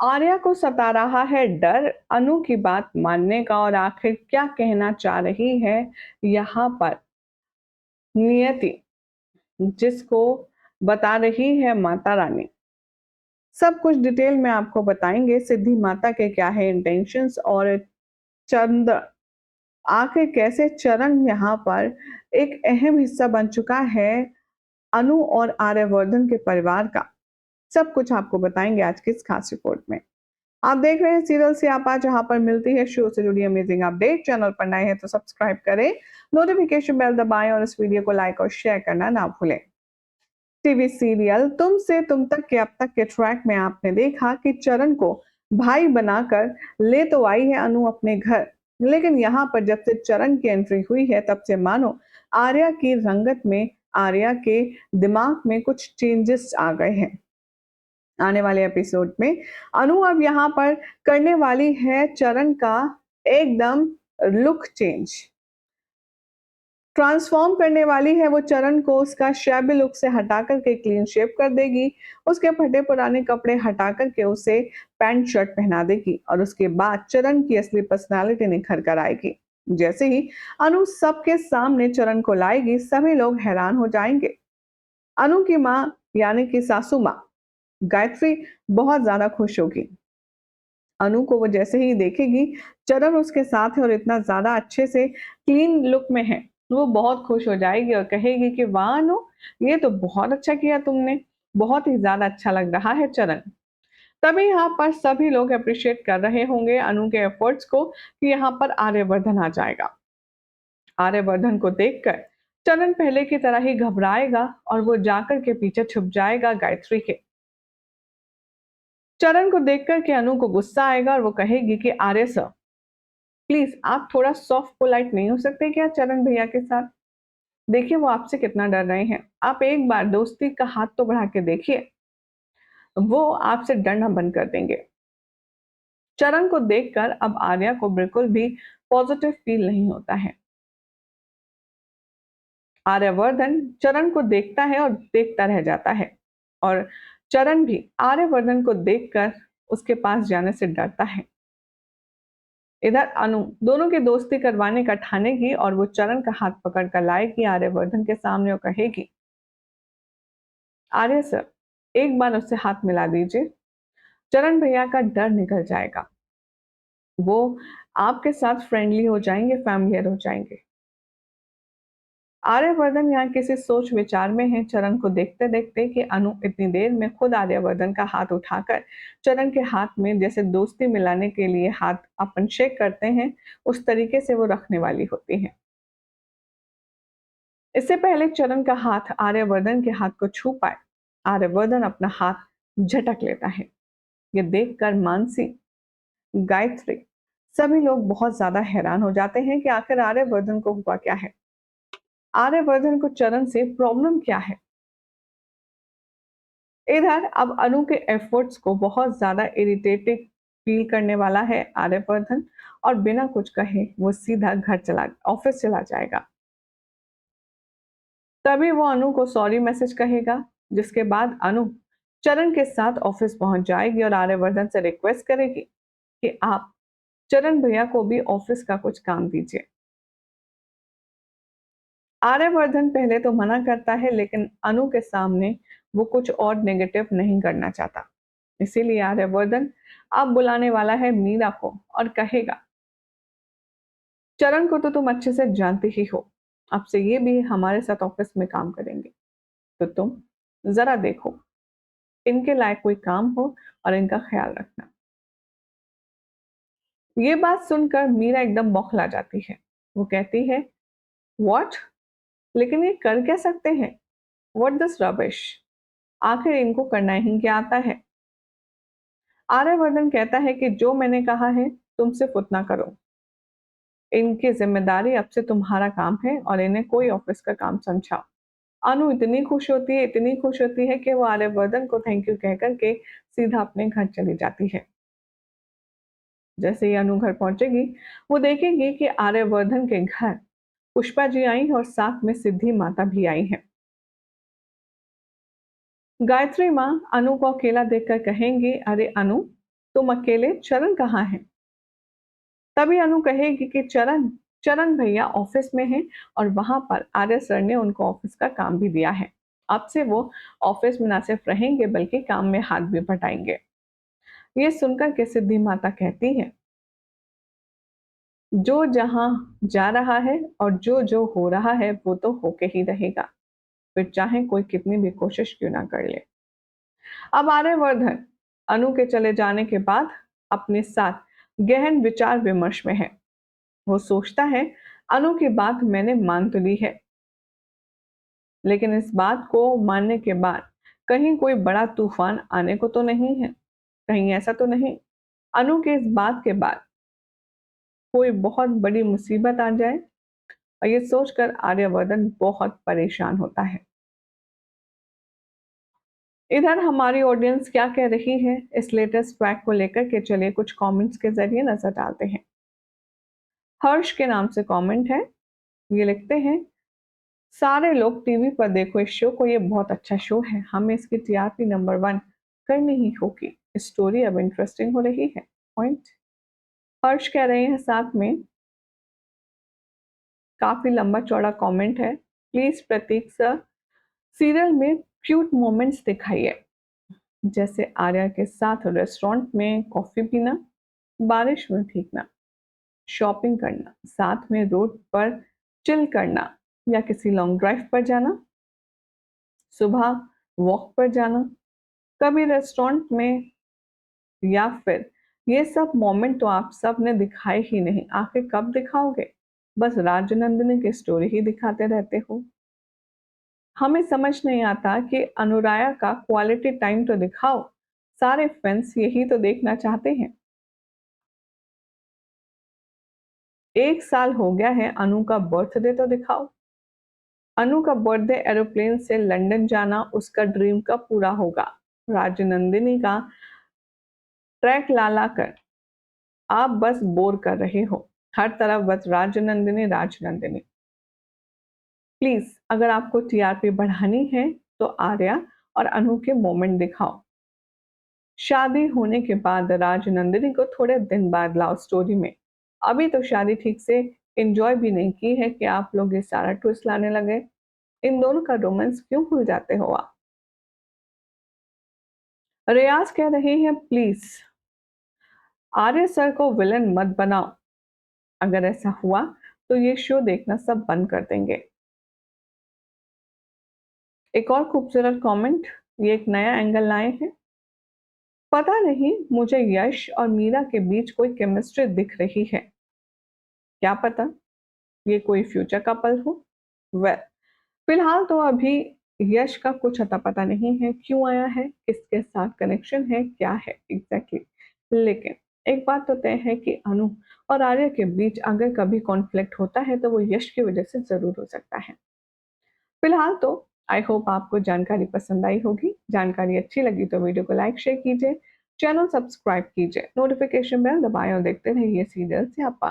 आर्या को सता रहा है डर अनु की बात मानने का, और आखिर क्या कहना चाह रही है यहाँ पर नियति, जिसको बता रही है माता रानी। सब कुछ डिटेल में आपको बताएंगे। सिद्धि माता के क्या है इंटेंशंस, और चंद्र आखिर कैसे चरण यहाँ पर एक अहम हिस्सा बन चुका है अनु और आर्यवर्धन के परिवार का। सब कुछ आपको बताएंगे आज की इस खास रिपोर्ट में। आप देख रहे हैं सीरियल से आप, जहां पर मिलती है शो से जुड़ी अमेजिंग अपडेट। चैनल पर नए हैं तो सब्सक्राइब करें, नोटिफिकेशन बेल दबाएं और इस वीडियो को लाइक और शेयर करना ना भूलें। टीवी सीरियल तुम से तुम तक के अब तक के ट्रैक में आपने देखा कि चरण को भाई बनाकर ले तो आई है अनु अपने घर, लेकिन यहाँ पर जब से चरण की एंट्री हुई है तब से मानो आर्या की रंगत में, आर्या के दिमाग में कुछ चेंजेस आ गए हैं। आने वाले एपिसोड में अनु अब यहाँ पर करने वाली है चरण का एकदम लुक चेंज, ट्रांसफॉर्म करने वाली है वो चरण को। उसका शैबी लुक से हटा करके क्लीन शेप कर देगी, उसके फटे पुराने कपड़े हटा करके उसे पैंट शर्ट पहना देगी, और उसके बाद चरण की असली पर्सनालिटी निखर कर आएगी। जैसे ही अनु सबके सामने चरण को लाएगी, सभी लोग हैरान हो जाएंगे। अनु की माँ यानी कि सासू माँ गायत्री बहुत ज्यादा खुश होगी। अनु को वो जैसे ही देखेगी चरण उसके साथ है और इतना ज्यादा अच्छे से क्लीन लुक में है, वो बहुत खुश हो जाएगी और कहेगी कि वाह अनु, ये तो बहुत अच्छा किया तुमने, बहुत ही ज्यादा अच्छा लग रहा है चरण। तभी यहाँ पर सभी लोग अप्रिशिएट कर रहे होंगे अनु के एफर्ट्स को कि यहाँ पर आर्यवर्धन आ जाएगा। आर्यवर्धन को देखकर चरण पहले की तरह ही घबराएगा और वो जाकर के पीछे छुप जाएगा गायत्री के। चरण को देखकर के अनु को गुस्सा आएगा और वो कहेगी कि आर्य सर, प्लीज आप थोड़ा सॉफ्ट पोलाइट नहीं हो सकते क्या चरण भैया के साथ? देखिए वो आपसे कितना डर रहे हैं, आप एक बार दोस्ती का हाथ तो बढ़ा के देखिए, वो आपसे डरना बंद कर देंगे। चरण को देखकर अब आर्या को बिल्कुल भी पॉजिटिव फील नहीं होता है। आर्यवर्धन चरण को देखता है और देखता रह जाता है, और चरण भी आर्यवर्धन को देखकर उसके पास जाने से डरता है। इधर अनु दोनों की दोस्ती करवाने का ठानेगी और वो चरण का हाथ पकड़ कर लाएगी आर्यवर्धन के सामने और कहेगी, आर्य सर एक बार उससे हाथ मिला दीजिए, चरण भैया का डर निकल जाएगा, वो आपके साथ फ्रेंडली हो जाएंगे, फैमिलियर हो जाएंगे। आर्यवर्धन यहाँ किसी सोच विचार में है चरण को देखते देखते कि अनु इतनी देर में खुद आर्यवर्धन का हाथ उठाकर चरण के हाथ में, जैसे दोस्ती मिलाने के लिए हाथ अपन शेक करते हैं उस तरीके से वो रखने वाली होती है। इससे पहले चरण का हाथ आर्यवर्धन के हाथ को छू पाए, आर्यवर्धन अपना हाथ झटक लेता है। ये देखकर मानसी, गायत्री, सभी लोग बहुत ज्यादा हैरान हो जाते हैं कि आखिर आर्यवर्धन को हुआ क्या है, आर्यवर्धन को चरण से प्रॉब्लम क्या है। इधर अब अनु के एफर्ट्स को बहुत ज्यादा इरिटेटिंग फील करने वाला है आर्यवर्धन, और बिना कुछ कहे वो सीधा घर चला, ऑफिस चला जाएगा। तभी वो अनु को सॉरी मैसेज कहेगा, जिसके बाद अनु चरण के साथ ऑफिस पहुंच जाएगी और आर्यवर्धन से रिक्वेस्ट करेगी कि आप चरण भैया को भी ऑफिस का कुछ काम दीजिए। आर्यवर्धन पहले तो मना करता है, लेकिन अनु के सामने वो कुछ और नेगेटिव नहीं करना चाहता। इसीलिए आर्यवर्धन अब बुलाने वाला है मीरा को और कहेगा, चरण को तो तुम अच्छे से जानती ही हो, अब से ये भी हमारे साथ ऑफिस में काम करेंगे, तो तुम जरा देखो इनके लायक कोई काम हो और इनका ख्याल रखना। ये बात सुनकर मीरा एकदम बौखला जाती है। वो कहती है, व्हाट, लेकिन ये कर क्या सकते हैं, व्हाट दिस रबिश, आखिर इनको करना ही क्या आता है। आर्यवर्धन कहता है कि जो मैंने कहा है तुम सिर्फ उतना करो, इनकी जिम्मेदारी अब से तुम्हारा काम है और इन्हें कोई ऑफिस का काम समझाओ। अनु इतनी खुश होती है, इतनी खुश होती है कि वो आर्यवर्धन को थैंक यू कह करके सीधा अपने घर चली जाती है। जैसे ही अनु घर पहुंचेगी, वो देखेगी कि आर्यवर्धन के घर पुष्पा जी आई और साथ में सिद्धि माता भी आई हैं। गायत्री माँ अनु को अकेला देखकर कहेंगी, अरे अनु, तुम अकेले, चरण कहाँ है? तभी अनु कहेगी कि चरण चरण भैया ऑफिस में हैं और वहां पर आर्य सर ने उनको ऑफिस का काम भी दिया है। अब से वो ऑफिस में ना सिर्फ रहेंगे बल्कि काम में हाथ भी बटाएंगे। ये सुनकर के सिद्धि माता कहती है, जो जहां जा रहा है और जो जो हो रहा है वो तो होके ही रहेगा, फिर चाहे कोई कितनी भी कोशिश क्यों ना कर ले। अब आर्यवर्धन अनु के चले जाने के बाद अपने साथ गहन विचार विमर्श में है। वो सोचता है, अनु की बात मैंने मान तो ली है, लेकिन इस बात को मानने के बाद कहीं कोई बड़ा तूफान आने को तो नहीं है, कहीं ऐसा तो नहीं अनु के इस बात के बाद कोई बहुत बड़ी मुसीबत आ जाए। और ये सोचकर आर्यवर्धन बहुत परेशान होता है। इधर हमारी ऑडियंस क्या कह रही है इस लेटेस्ट ट्रैक को लेकर के, चलिए कुछ कमेंट्स के जरिए नजर डालते हैं। हर्ष के नाम से कमेंट है, ये लिखते हैं, सारे लोग टीवी पर देखो इस शो को, ये बहुत अच्छा शो है, हमें इसकी टीआरपी नंबर 1 करनी ही होगी, स्टोरी अब इंटरेस्टिंग हो रही है। पॉइंट। हर्ष कह रहे हैं साथ में, काफी लंबा चौड़ा कमेंट है, प्लीज प्रतीक सर सीरियल में क्यूट मोमेंट्स दिखाइए, जैसे आर्या के साथ रेस्टोरेंट में कॉफी पीना, बारिश में भीगना, शॉपिंग करना, साथ में रोड पर चिल करना या किसी लॉन्ग ड्राइव पर जाना, सुबह वॉक पर जाना, कभी रेस्टोरेंट में, या फिर ये सब मोमेंट तो आप सब ने दिखाए ही नहीं, आखिर कब दिखाओगे? बस राजनंदिनी की स्टोरी ही दिखाते रहते हो। हमें समझ नहीं आता कि अनुराया का क्वालिटी टाइम तो दिखाओ, सारे फैंस यही तो देखना चाहते हैं। 1 साल हो गया है, अनु का बर्थडे तो दिखाओ। अनु का बर्थडे एरोप्लेन से लंदन जाना उसका ड्रीम कब पूरा होगा? राजनंदिनी का ट्रैक ला ला कर आप बस बोर कर रहे हो, हर तरफ बस राजनंदिनी राजनंदिनी। प्लीज अगर आपको टीआरपी बढ़ानी है तो आर्या और अनु के मोमेंट दिखाओ। शादी होने के बाद राजनंदिनी को थोड़े दिन बाद लाओ स्टोरी में। अभी तो शादी ठीक से एंजॉय भी नहीं की है कि आप लोग ये सारा ट्विस्ट लाने लगे। इन दोनों का रोमांस क्यों भूल जाते हो आप? रियाज कह रहे हैं, प्लीज आर्य सर को विलन मत बनाओ, अगर ऐसा हुआ तो ये शो देखना सब बंद कर देंगे। एक और खूबसूरत कमेंट, ये एक नया एंगल लाए हैं, पता नहीं मुझे यश और मीरा के बीच कोई केमिस्ट्री दिख रही है, क्या पता ये कोई फ्यूचर कपल हो। वेल, फिलहाल तो अभी यश का कुछ अता पता नहीं है, क्यों आया है, किसके साथ कनेक्शन है, क्या है एग्जैक्टली लेकिन एक बात तो तय है कि अनु और आर्य के बीच अगर कभी कॉन्फ्लिक्ट होता है तो वो यश की वजह से जरूर हो सकता है। फिलहाल तो आई होप आपको जानकारी पसंद आई होगी। जानकारी अच्छी लगी तो वीडियो को लाइक शेयर कीजिए, चैनल सब्सक्राइब कीजिए, नोटिफिकेशन बेल दबाएं और देखते रहिए सीरियल स्यापा।